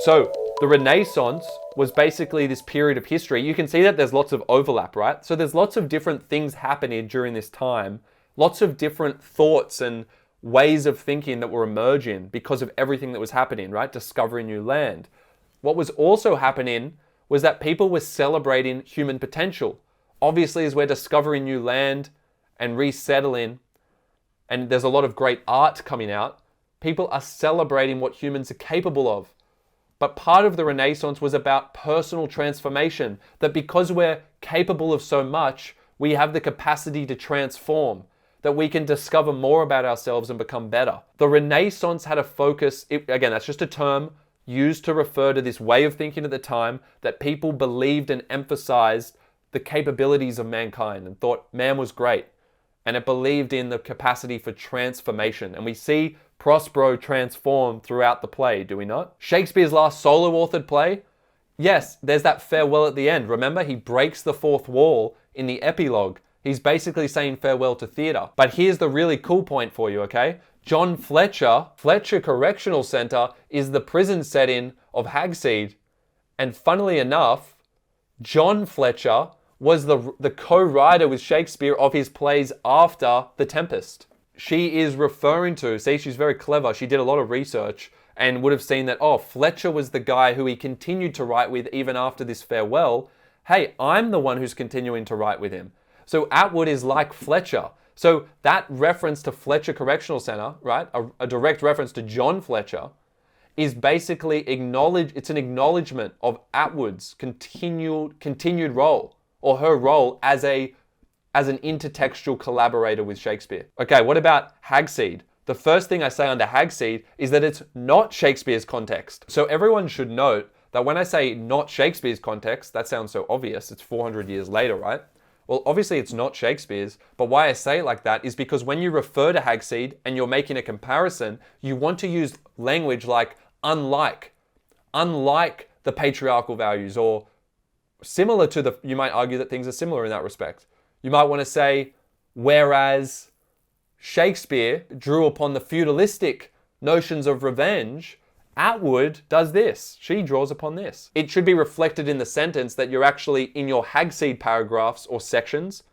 So the Renaissance was basically this period of history. You can see that there's lots of overlap, right? So there's lots of different things happening during this time, lots of different thoughts and ways of thinking that were emerging because of everything that was happening, right? Discovering new land. What was also happening was that people were celebrating human potential. Obviously, as we're discovering new land and resettling, and there's a lot of great art coming out, people are celebrating what humans are capable of. But part of the Renaissance was about personal transformation, that because we're capable of so much, we have the capacity to transform, that we can discover more about ourselves and become better. The Renaissance had a focus, again, that's just a term used to refer to this way of thinking at the time, that people believed and emphasized the capabilities of mankind and thought man was great. And it believed in the capacity for transformation. And we see Prospero transform throughout the play, do we not? Shakespeare's last solo authored play, yes, there's that farewell at the end. Remember, he breaks the fourth wall in the epilogue. He's basically saying farewell to theatre. But here's the really cool point for you, okay? John Fletcher Correctional Center is the prison setting of Hag-Seed. And funnily enough, John Fletcher was the co-writer with Shakespeare of his plays after The Tempest. She is referring to, see, she's very clever. She did a lot of research and would have seen that, oh, Fletcher was the guy who he continued to write with even after this farewell. Hey, I'm the one who's continuing to write with him. So Atwood is like Fletcher. So that reference to Fletcher Correctional Center, right, a direct reference to John Fletcher, is basically it's an acknowledgement of Atwood's continued role, or her role as an intertextual collaborator with Shakespeare. Okay, what about Hag-Seed? The first thing I say under Hag-Seed is that it's not Shakespeare's context. So everyone should note that when I say not Shakespeare's context, that sounds so obvious. It's 400 years later, right? Well, obviously it's not Shakespeare's, but why I say it like that is because when you refer to Hag-Seed and you're making a comparison, you want to use language like unlike the patriarchal values, or similar to you might argue that things are similar in that respect. You might want to say, whereas Shakespeare drew upon the feudalistic notions of revenge, Atwood does this. She draws upon this. It should be reflected in the sentence that you're actually, in your Hag-Seed paragraphs or sections,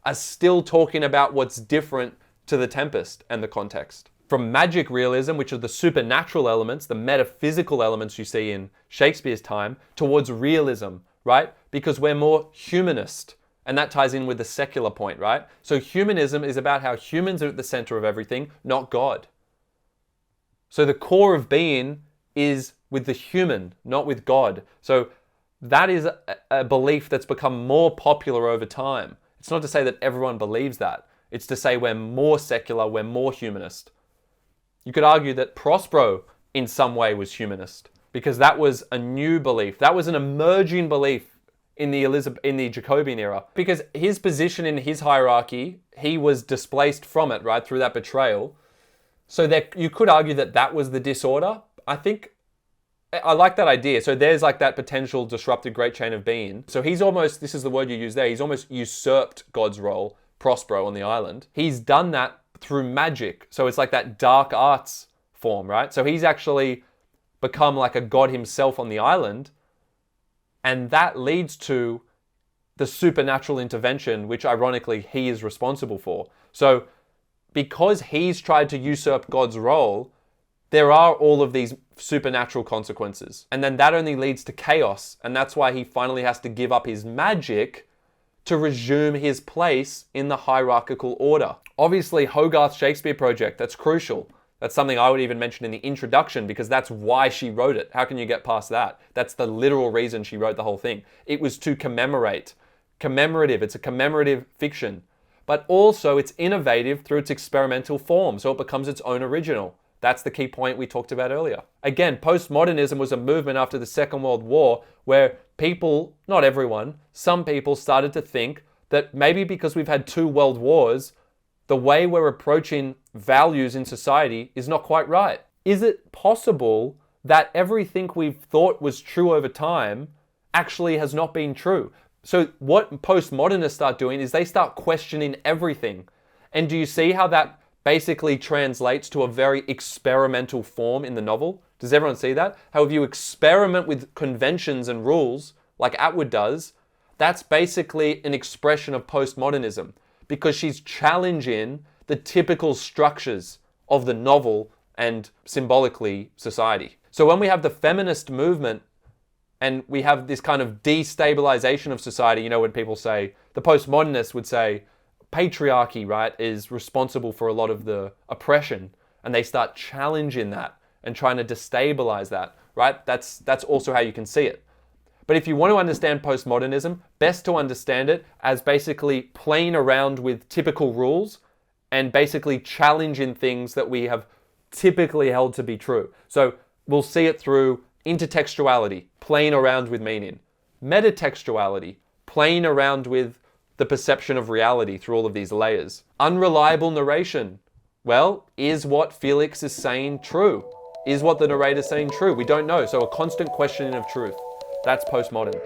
are still talking about what's different to The Tempest and the context. From magic realism, which are the supernatural elements, the metaphysical elements you see in Shakespeare's time, towards realism, right? Because we're more humanist. And that ties in with the secular point, right? So humanism is about how humans are at the center of everything, not God. So the core of being is with the human, not with God. So that is a belief that's become more popular over time. It's not to say that everyone believes that. It's to say we're more secular, we're more humanist. You could argue that Prospero in some way was humanist, because that was a new belief. That was an emerging belief in the Jacobean era, because his position in his hierarchy, he was displaced from it, right, through that betrayal. So you could argue that that was the disorder. I think I like that idea. So there's like that potential disrupted great chain of being. So he's almost, this is the word you use there, he's almost usurped God's role, Prospero on the island. He's done that through magic. So it's like that dark arts form, right? So he's actually become like a god himself on the island. And that leads to the supernatural intervention, which ironically he is responsible for. So because he's tried to usurp God's role, there are all of these supernatural consequences. And then that only leads to chaos. And that's why he finally has to give up his magic to resume his place in the hierarchical order. Obviously, Hogarth's Shakespeare project, that's crucial. That's something I would even mention in the introduction, because that's why she wrote it. How can you get past that? That's the literal reason she wrote the whole thing. It was to commemorate. Commemorative, it's a commemorative fiction. But also it's innovative through its experimental form, so it becomes its own original. That's the key point we talked about earlier. Again, postmodernism was a movement after the Second World War where people, not everyone, some people started to think that maybe because we've had 2 world wars, the way we're approaching values in society is not quite right. Is it possible that everything we've thought was true over time actually has not been true? So what postmodernists start doing is they start questioning everything. And do you see how that basically translates to a very experimental form in the novel? Does everyone see that? How if you experiment with conventions and rules, like Atwood does, that's basically an expression of postmodernism, because she's challenging the typical structures of the novel and symbolically society. So when we have the feminist movement and we have this kind of destabilization of society, you know, when people say, the postmodernists would say, patriarchy, right, is responsible for a lot of the oppression, and they start challenging that and trying to destabilize that, right? That's also how you can see it. But if you want to understand postmodernism, best to understand it as basically playing around with typical rules and basically challenging things that we have typically held to be true. So we'll see it through intertextuality, playing around with meaning. Metatextuality, playing around with the perception of reality through all of these layers. Unreliable narration. Well, is what Felix is saying true? Is what the narrator is saying true? We don't know. So a constant questioning of truth. That's postmodern.